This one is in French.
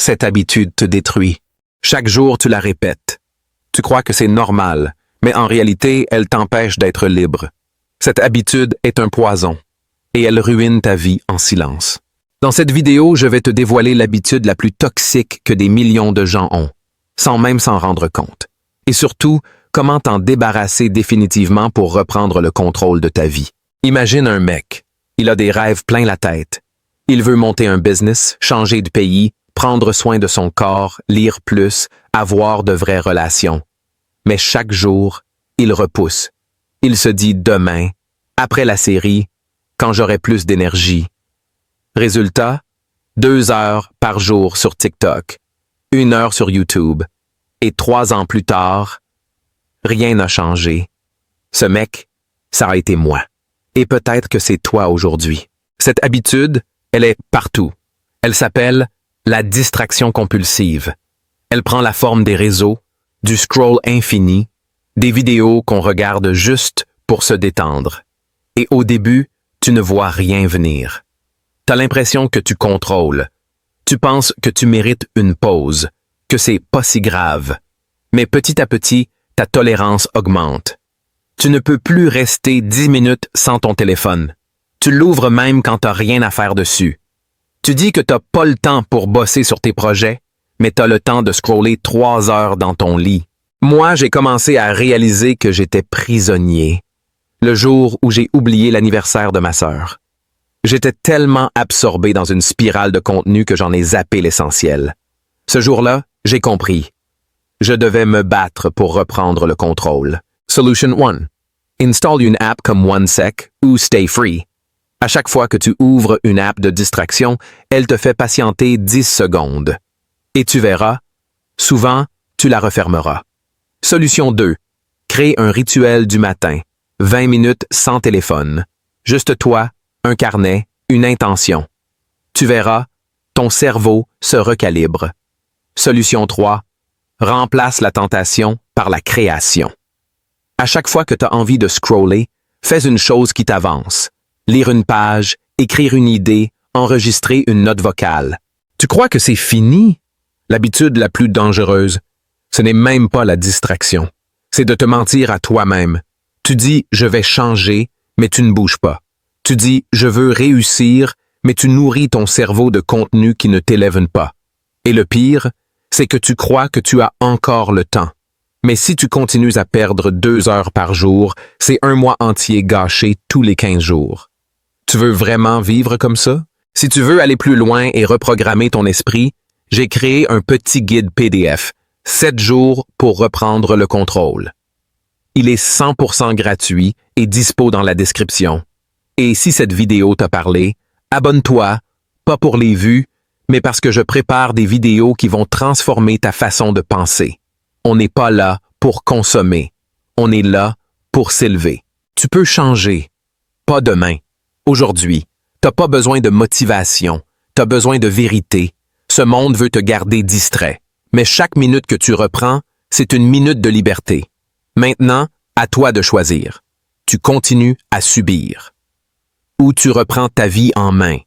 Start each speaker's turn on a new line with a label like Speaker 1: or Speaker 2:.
Speaker 1: Cette habitude te détruit. Chaque jour, tu la répètes. Tu crois que c'est normal, mais en réalité, elle t'empêche d'être libre. Cette habitude est un poison, et elle ruine ta vie en silence. Dans cette vidéo, je vais te dévoiler l'habitude la plus toxique que des millions de gens ont, sans même s'en rendre compte. Et surtout, comment t'en débarrasser définitivement pour reprendre le contrôle de ta vie. Imagine un mec. Il a des rêves plein la tête. Il veut monter un business, changer de pays, prendre soin de son corps, lire plus, avoir de vraies relations. Mais chaque jour, il repousse. Il se dit demain, après la série, quand j'aurai plus d'énergie. Résultat, 2 heures par jour sur TikTok, 1 heure sur YouTube, et 3 ans plus tard, rien n'a changé. Ce mec, ça a été moi. Et peut-être que c'est toi aujourd'hui. Cette habitude, elle est partout. Elle s'appelle la distraction compulsive. Elle prend la forme des réseaux, du scroll infini, des vidéos qu'on regarde juste pour se détendre. Et au début, tu ne vois rien venir. T'as l'impression que tu contrôles. Tu penses que tu mérites une pause, que c'est pas si grave. Mais petit à petit, ta tolérance augmente. Tu ne peux plus rester 10 minutes sans ton téléphone. Tu l'ouvres même quand t'as rien à faire dessus. Tu dis que t'as pas le temps pour bosser sur tes projets, mais t'as le temps de scroller 3 heures dans ton lit. Moi, j'ai commencé à réaliser que j'étais prisonnier. Le jour où j'ai oublié l'anniversaire de ma sœur. J'étais tellement absorbé dans une spirale de contenu que j'en ai zappé l'essentiel. Ce jour-là, j'ai compris. Je devais me battre pour reprendre le contrôle. Solution 1. Installe une app comme OneSec ou Stay Free. À chaque fois que tu ouvres une app de distraction, elle te fait patienter 10 secondes. Et tu verras, souvent, tu la refermeras. Solution 2. Crée un rituel du matin. 20 minutes sans téléphone. Juste toi, un carnet, une intention. Tu verras, ton cerveau se recalibre. Solution 3. Remplace la tentation par la création. À chaque fois que tu as envie de scroller, fais une chose qui t'avance. Lire une page, écrire une idée, enregistrer une note vocale. Tu crois que c'est fini? L'habitude la plus dangereuse, ce n'est même pas la distraction. C'est de te mentir à toi-même. Tu dis « je vais changer », mais tu ne bouges pas. Tu dis « je veux réussir », mais tu nourris ton cerveau de contenu qui ne t'élève pas. Et le pire, c'est que tu crois que tu as encore le temps. Mais si tu continues à perdre 2 heures par jour, c'est 1 mois entier gâché tous les 15 jours. Tu veux vraiment vivre comme ça? Si tu veux aller plus loin et reprogrammer ton esprit, j'ai créé un petit guide PDF, 7 jours pour reprendre le contrôle. Il est 100% gratuit et dispo dans la description. Et si cette vidéo t'a parlé, abonne-toi, pas pour les vues, mais parce que je prépare des vidéos qui vont transformer ta façon de penser. On n'est pas là pour consommer. On est là pour s'élever. Tu peux changer. Pas demain. Aujourd'hui. T'as pas besoin de motivation. T'as besoin de vérité. Ce monde veut te garder distrait. Mais chaque minute que tu reprends, c'est une minute de liberté. Maintenant, à toi de choisir. Tu continues à subir. Ou tu reprends ta vie en main.